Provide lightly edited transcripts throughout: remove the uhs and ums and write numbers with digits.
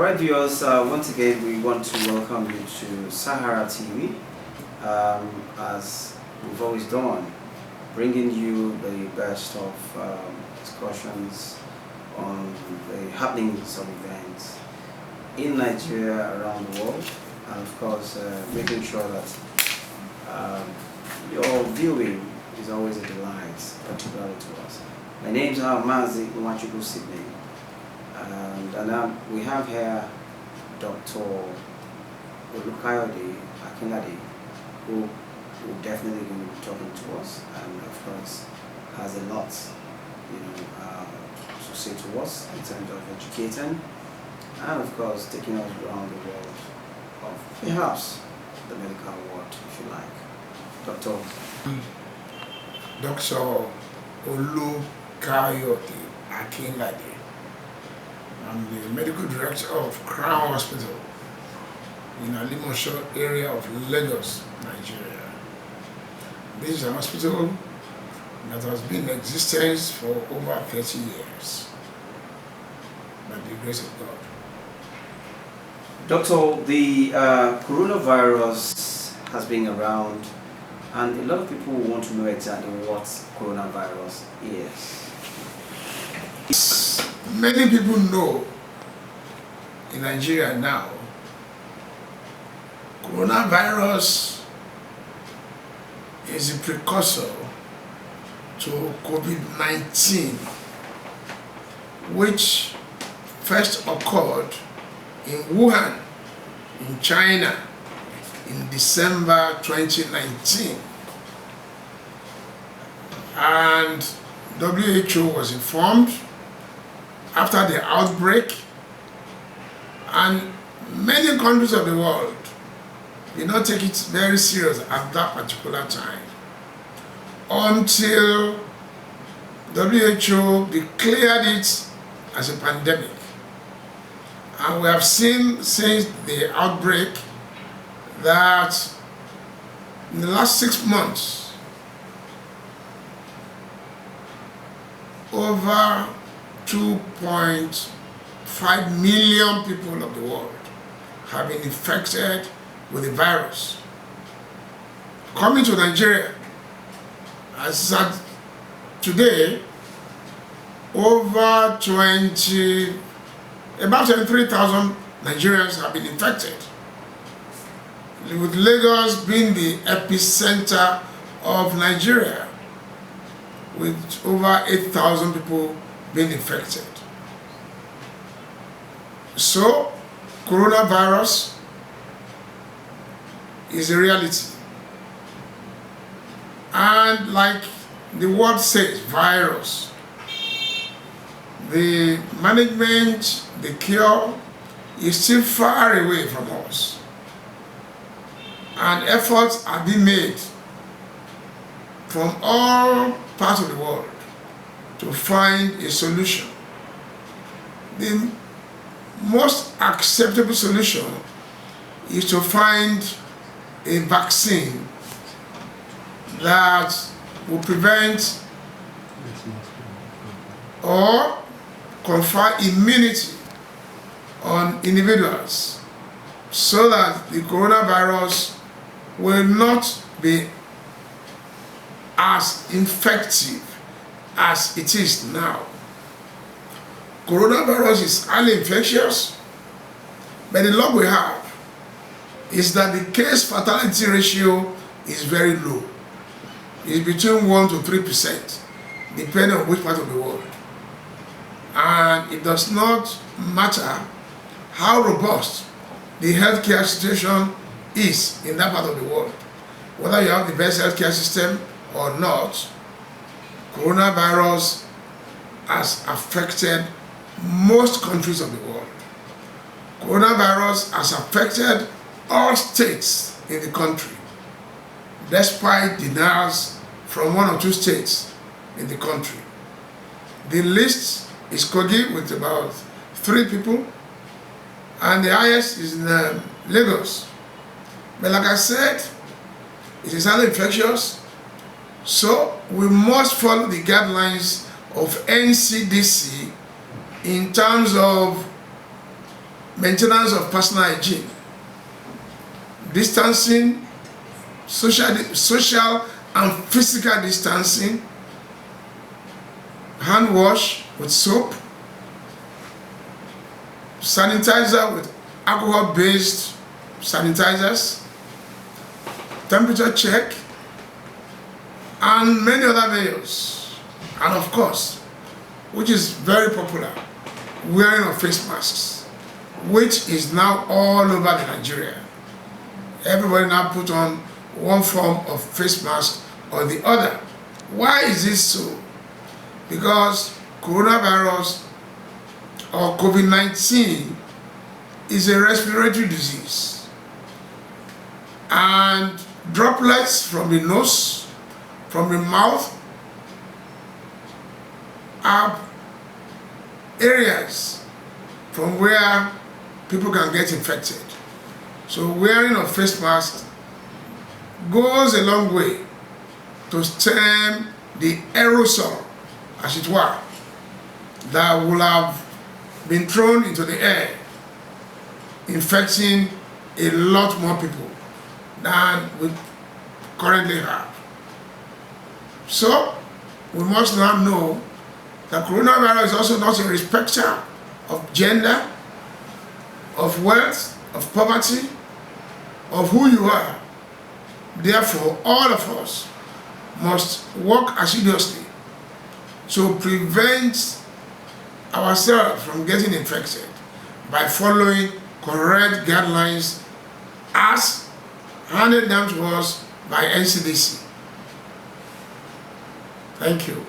Alright viewers, once again we want to welcome you to Sahara TV, as we've always done, bringing you the best of discussions on the happenings of events in Nigeria, around the world, and of course making sure that your viewing is always a delight, particularly to us. My name is Mazi Umachuku Sydney. And we have here Dr. Olukayode Akinlade, who will definitely be talking to us, and of course has a lot, to say to us in terms of educating, and of course taking us around the world of perhaps the medical world, if you like. Dr. Olukayode Akinlade. I'm the medical director of Krown Hospital in Alimosho area of Lagos, Nigeria. This is an hospital that has been in existence for over 30 years, by the grace of God. Doctor, the coronavirus has been around, and a lot of people want to know exactly what coronavirus is. Many people know in Nigeria now, coronavirus is a precursor to Covid-19, which first occurred in Wuhan, in China, in December 2019. And WHO was informed after the outbreak, and many countries of the world did not take it very serious at that particular time until WHO declared it as a pandemic. And we have seen since the outbreak that in the last 6 months, over 2.5 million people of the world have been infected with the virus. Coming to Nigeria, as at today, about 23,000 Nigerians have been infected, with Lagos being the epicenter of Nigeria, with over 8,000 people being infected. So, coronavirus is a reality. And like the word says, virus, the management, the cure is still far away from us. And efforts are being made from all parts of the world to find a solution. The most acceptable solution is to find a vaccine that will prevent or confer immunity on individuals, so that the coronavirus will not be as infective as it is now. Coronavirus is highly infectious, but the luck we have is that the case fatality ratio is very low. It's between 1 to 3%, depending on which part of the world. And it does not matter how robust the healthcare situation is in that part of the world. Whether you have the best healthcare system or not, coronavirus has affected most countries of the world. Coronavirus has affected all states in the country, despite denials from 1 or 2 states in the country. The list is Kogi with about 3 people, and the highest is in Lagos. But like I said, it is highly infectious, so we must follow the guidelines of NCDC in terms of maintenance of personal hygiene, distancing, social and physical distancing, hand wash with soap, sanitizer with alcohol-based sanitizers, temperature check, and many other measures. And of course, which is very popular, wearing of face masks, which is now all over Nigeria. Everybody now put on one form of face mask or the other. Why is this so? Because coronavirus or COVID-19 is a respiratory disease, and droplets from the nose, from the mouth, are areas from where people can get infected. So wearing a face mask goes a long way to stem the aerosol, as it were, that will have been thrown into the air, infecting a lot more people than we currently have. So we must now know that coronavirus is also not a respecter of gender, of wealth, of poverty, of who you are. Therefore, all of us must work assiduously to prevent ourselves from getting infected by following correct guidelines as handed down to us by NCDC. Thank you.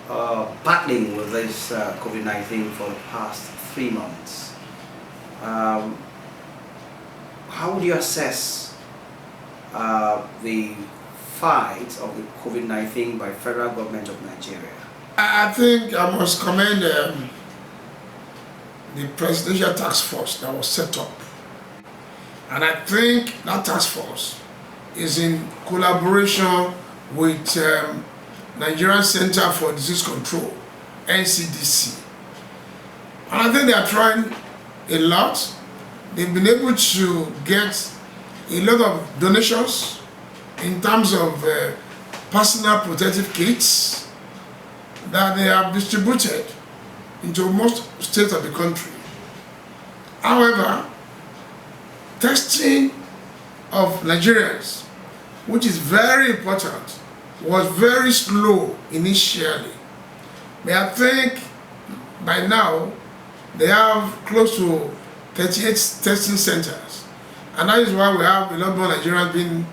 Battling with this COVID-19 for the past 3 months, how would you assess the fight of the COVID-19 by federal government of Nigeria? I think I must commend the presidential task force that was set up. And I think that task force is in collaboration with Nigerian Center for Disease Control, NCDC. And I think they are trying a lot. They've been able to get a lot of donations in terms of personal protective kits that they have distributed into most states of the country. However, testing of Nigerians, which is very important, was very slow initially. But I think by now they have close to 38 testing centers, and that is why we have a lot more Nigerians being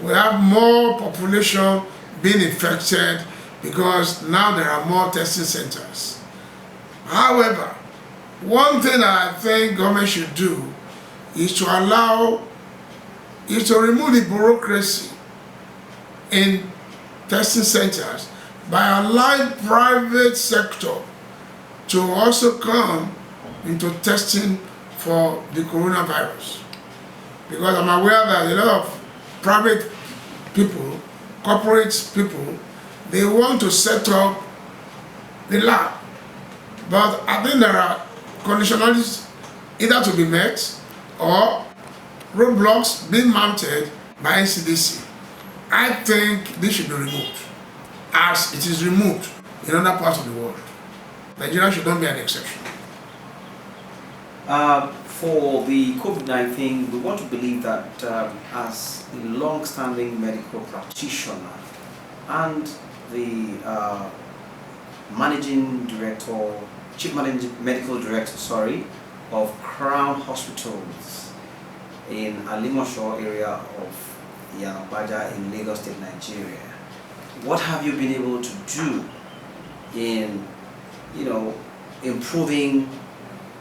we have more population being infected because now there are more testing centers. However, one thing I think government should do is to remove the bureaucracy in testing centers by allowing private sector to also come into testing for the coronavirus. Because I'm aware that a lot of private people, corporate people, they want to set up the lab. But I think there are conditionalities either to be met or roadblocks being mounted by NCDC. I think this should be removed, as it is removed in other parts of the world. Nigeria should not be an exception. For the COVID-19, we want to believe that as a long-standing medical practitioner and the chief medical director, of Krown Hospitals in Alimosho area of Yanabaja in Lagos State, Nigeria. What have you been able to do in, improving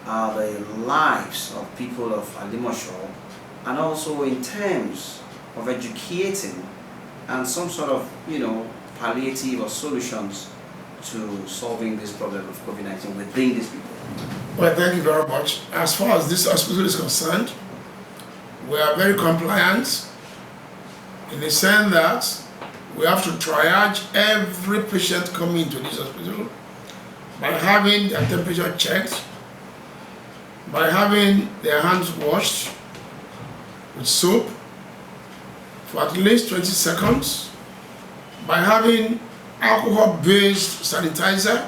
the lives of people of Alimosho, and also in terms of educating and some sort of, palliative or solutions to solving this problem of COVID-19 within these people? Well, thank you very much. As far as this hospital is concerned, we are very compliant in the sense that we have to triage every patient coming into this hospital by having their temperature checked, by having their hands washed with soap for at least 20 seconds, by having alcohol-based sanitizer,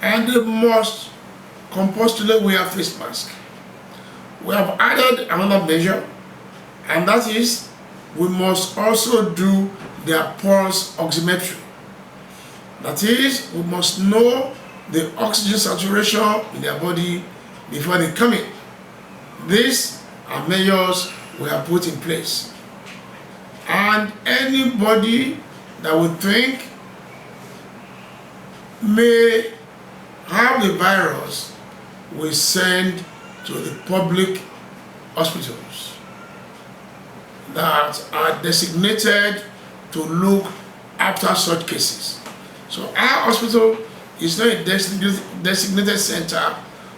and they must compulsorily wear face mask. We have added another measure, and that is we must also do their pulse oximetry. That is, we must know the oxygen saturation in their body before they come in. These are measures we have put in place. And anybody that would think may have the virus, we send to the public hospitals that are designated to look after such cases. So our hospital is not a designated center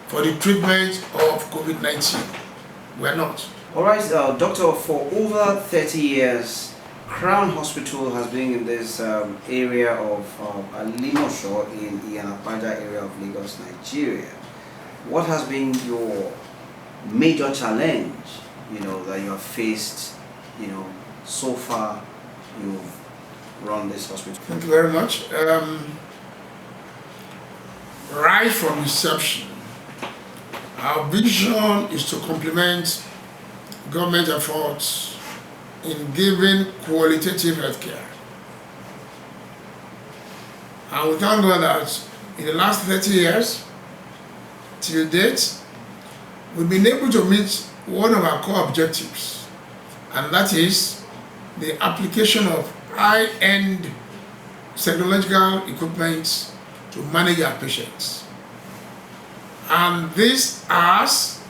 for the treatment of COVID-19. We are not. All right, doctor, for over 30 years, Krown Hospital has been in this area of Alimosho in Iyanapaja area of Lagos, Nigeria. What has been your major challenge, that you have faced, so far you've run this hospital? Thank you very much. Right from inception, our vision is to complement government efforts in giving qualitative healthcare. And we thank God that in the last 30 years, till date, we've been able to meet one of our core objectives, and that is the application of high-end technological equipment to manage our patients. And this has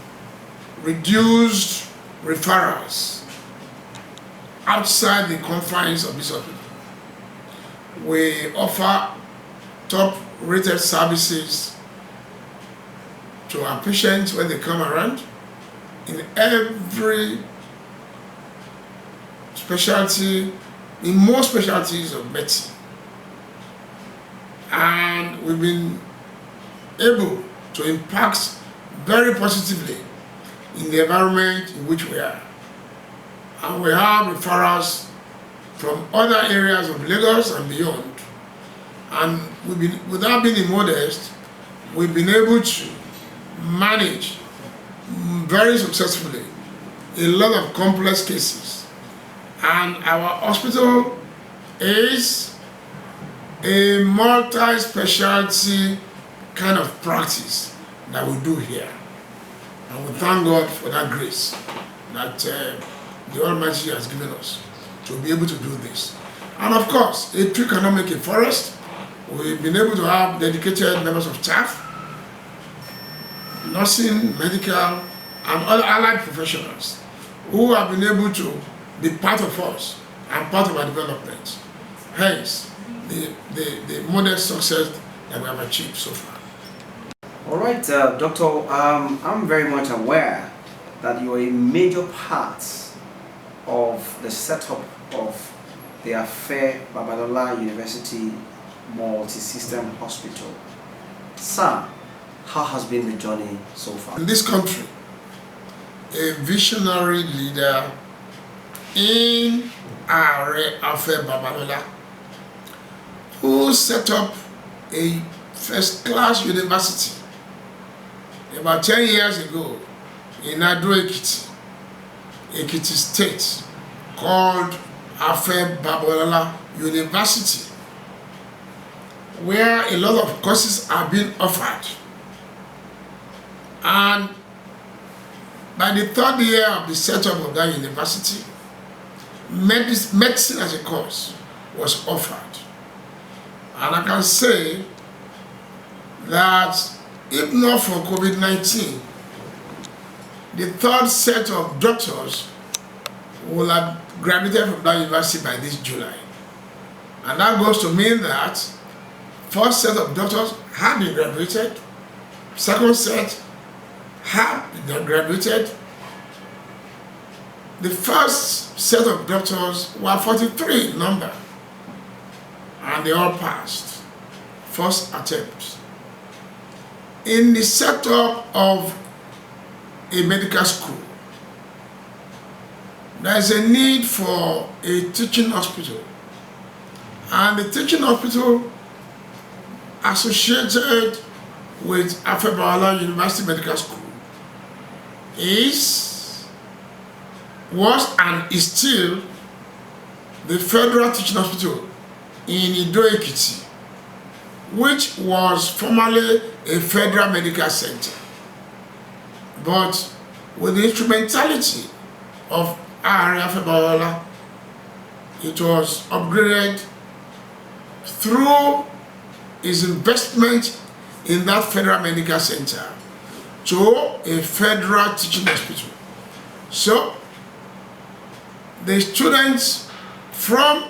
reduced referrals outside the confines of this hospital. We offer top-rated services to our patients when they come around in every specialty, in most specialties of medicine. And we've been able to impact very positively in the environment in which we are. And we have referrals from other areas of Lagos and beyond. And without being immodest, we've been able to manage very successfully a lot of complex cases. And our hospital is a multi-specialty kind of practice that we do here. And we thank God for that grace that the Almighty has given us to be able to do this. And of course, a tree cannot make a forest. We've been able to have dedicated members of staff, nursing, medical, and other allied professionals who have been able to be part of us and part of our development. Hence, the modest success that we have achieved so far. All right, Doctor, I'm very much aware that you are a major part of the setup of the Afe Babalola University Multi-System Hospital. Sir, how has been the journey so far? In this country, a visionary leader in Afe Babalola, who set up a first-class university about 10 years ago in Ado-Ekiti, Ekiti State, called Afe Babalola University, where a lot of courses are being offered. And by the third year of the setup of that university, medicine as a course was offered. And I can say that if not for COVID-19, the third set of doctors will have graduated from that university by this July. And that goes to mean that first set of doctors have been graduated, second set have been graduated. The first set of doctors were 43 in number, and they all passed first attempt. in the setup of a medical school, there is a need for a teaching hospital, and the teaching hospital associated with Afebawala University Medical School was and is still the Federal Teaching Hospital in Ido-Ekiti, which was formerly a federal medical center. But with the instrumentality of Ààrẹ Afebawala, it was upgraded through his investment in that federal medical center to a federal teaching hospital. So the students from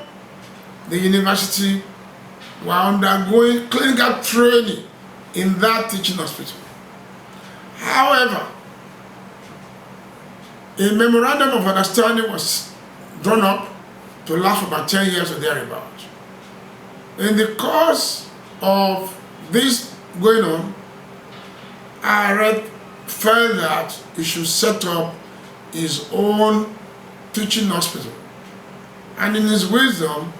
the university were undergoing clinical training in that teaching hospital. However, a memorandum of understanding was drawn up to last for about 10 years or thereabout. In the course of this going on, I felt that he should set up his own teaching hospital. And in his wisdom,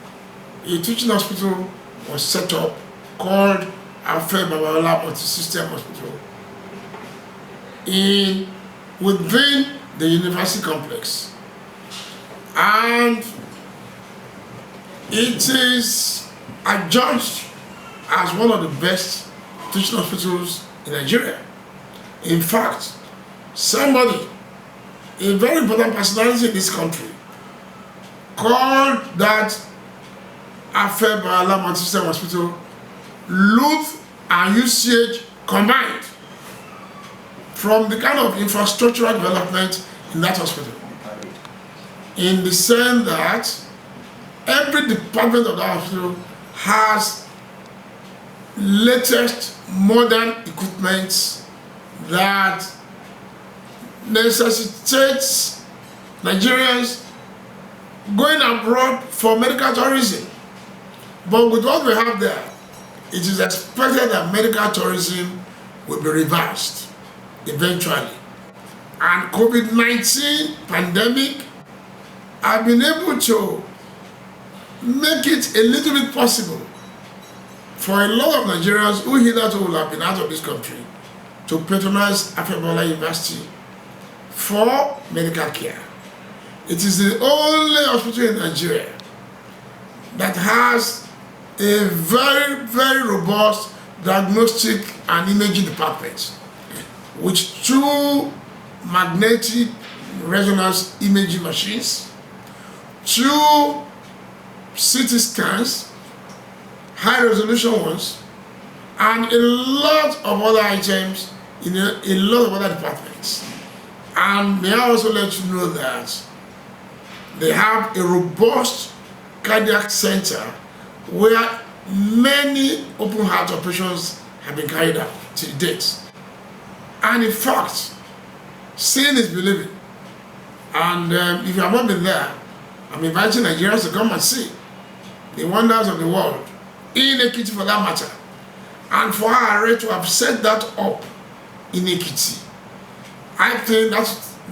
a teaching hospital was set up called Afebawala Multi-System Hospital within the university complex. And it is adjudged as one of the best teaching hospitals in Nigeria. In fact, somebody, a very important personality in this country, called that Afebawala Multi-System Hospital Luth and UCH combined, from the kind of infrastructural development in that hospital, in the sense that every department of the hospital has latest modern equipment that necessitates Nigerians going abroad for medical tourism. But with what we have there, it is expected that medical tourism will be reversed eventually. And COVID-19 pandemic have been able to make it a little bit possible for a lot of Nigerians who hitherto will have been out of this country to patronize Afebawala University for medical care. It is the only hospital in Nigeria that has a very, very robust diagnostic and imaging department with 2 magnetic resonance imaging machines, 2 CT scans, high resolution ones, and a lot of other items in a lot of other departments. And may I also let you know that they have a robust cardiac center where many open heart operations have been carried out to date. And in fact, seeing is believing. And if you have not been there, I'm inviting Nigerians to come and see the wonders of the world, in Ekiti for that matter. And for her to have set that up in Ekiti, I think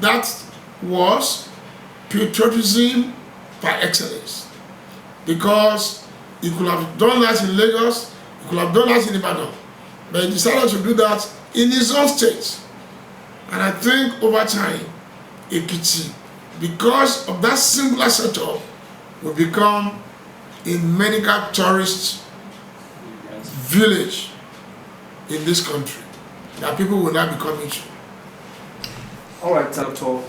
that was patriotism by excellence. Because he could have done that in Lagos, he could have done that in Ibadan, but he decided to do that in his own state. And I think over time, Ekiti, because of that singular setup, will become a medical tourist village in this country that people will now be coming to. All right, Doctor.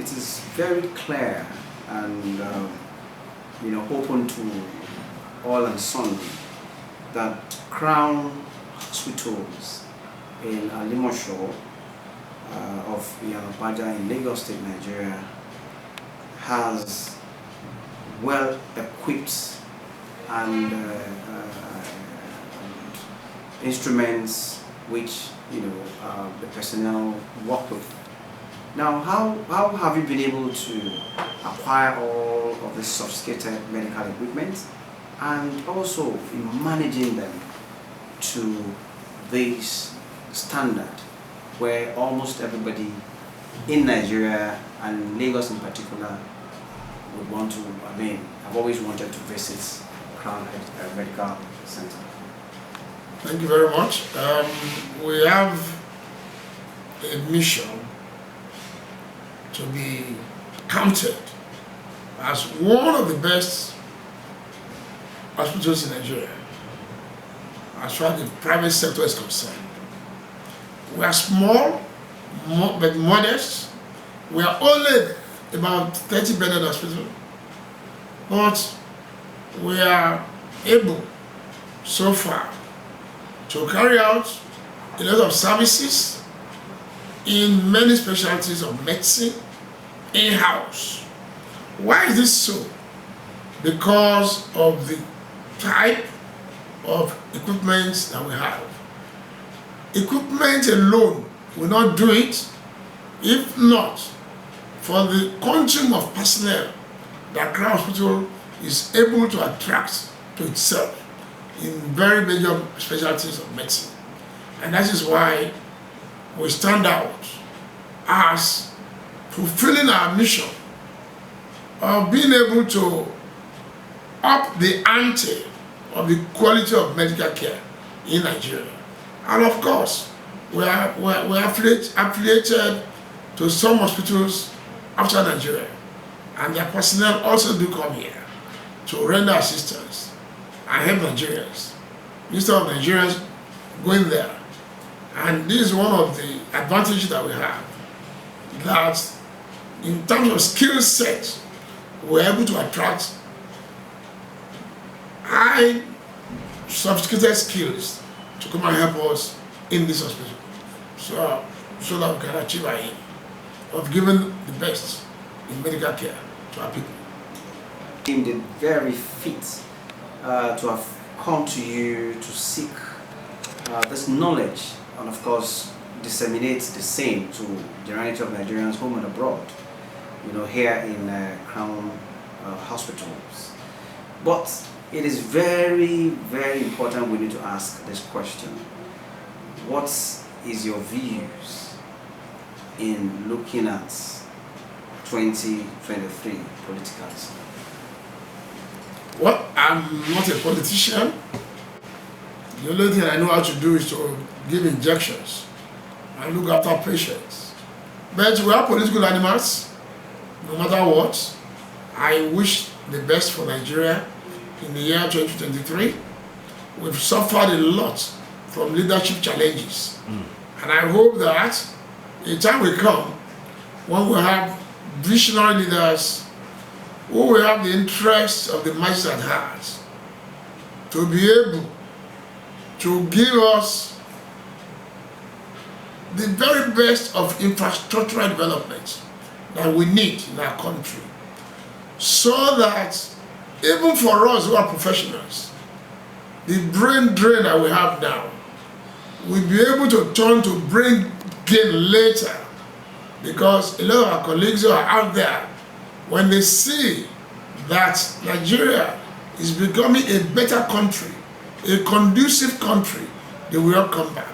It is very clear and open to all and sundry that Krown Hospitals in Alimosho of Yanapaja in Lagos State, Nigeria, has well equipped and instruments which the personnel work with. Now, how have you been able to acquire all of this sophisticated medical equipment and also in managing them to this standard where almost everybody in Nigeria and Lagos in particular would want to, I've always wanted to visit Krown Medical Center? Thank you very much. We have a mission to be counted as one of the best hospitals in Nigeria as far as the private sector is concerned. We are small, but modest. We are only about 30-bedded hospital, but we are able so far to carry out a lot of services in many specialties of medicine in-house. Why is this so? Because of the type of equipment that we have. Equipment alone will not do it if not for the quantum of personnel that Krown Hospital is able to attract to itself in very major specialties of medicine. And that is why we stand out as fulfilling our mission of being able to up the ante of the quality of medical care in Nigeria. And of course, we are affiliated to some hospitals outside Nigeria, and their personnel also do come here to render assistance and help Nigerians instead of Nigerians going there. And this is one of the advantages that we have, that in terms of skill set, we're able to attract high sophisticated skills to come and help us in this hospital, so that we can achieve our aim of giving the best in medical care to our people. Deemed it very fit to have come to you to seek this knowledge and of course disseminate the same to the generality of Nigerians home and abroad, here in Krown hospitals. But it is very, very important we need to ask this question. What is your views in looking at 2023 politically? Well, I'm not a politician. The only thing I know how to do is to give injections and look after patients. But we are political animals, no matter what. I wish the best for Nigeria in the year 2023. We've suffered a lot from leadership challenges. And I hope that a time will come when we have visionary leaders who will have the interests of the masses at heart to be able to give us the very best of infrastructural development that we need in our country, so that even for us who are professionals, the brain drain that we have now, we'll be able to turn to brain gain later, because a lot of our colleagues who are out there, when they see that Nigeria is becoming a better country, a conducive country, they will all come back.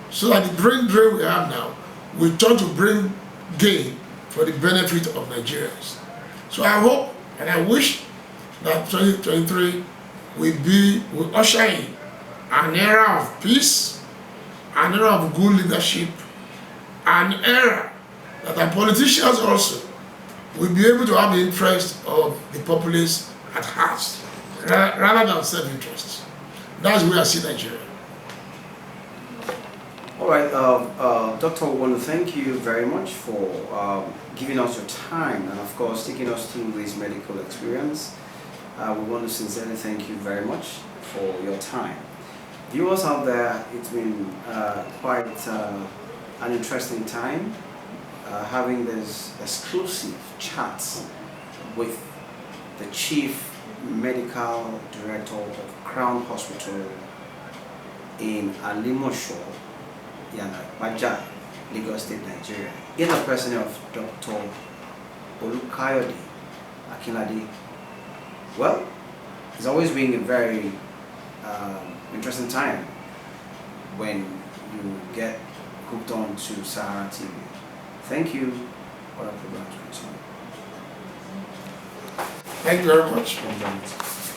So that the brain drain we have now will turn to brain gain for the benefit of Nigerians. So I hope and I wish that 2023 will usher in an era of peace, an era of good leadership, an era that our politicians also will be able to have the interest of the populace at heart, rather than self-interest. That's where I see Nigeria. All right, Doctor, we want to thank you very much for giving us your time and of course taking us through this medical experience. We want to sincerely thank you very much for your time. Viewers out there, it's been quite an interesting time having this exclusive chat with the Chief Medical Director of Krown Hospital in Alimosho, Baja, Lagos State, Nigeria, in the person of Dr. Olukayode Akinlade. Well, it's always been a very interesting time when you get hooked on to Sahara TV. Thank you. What our program is concerned. Thank you very much. Thank you.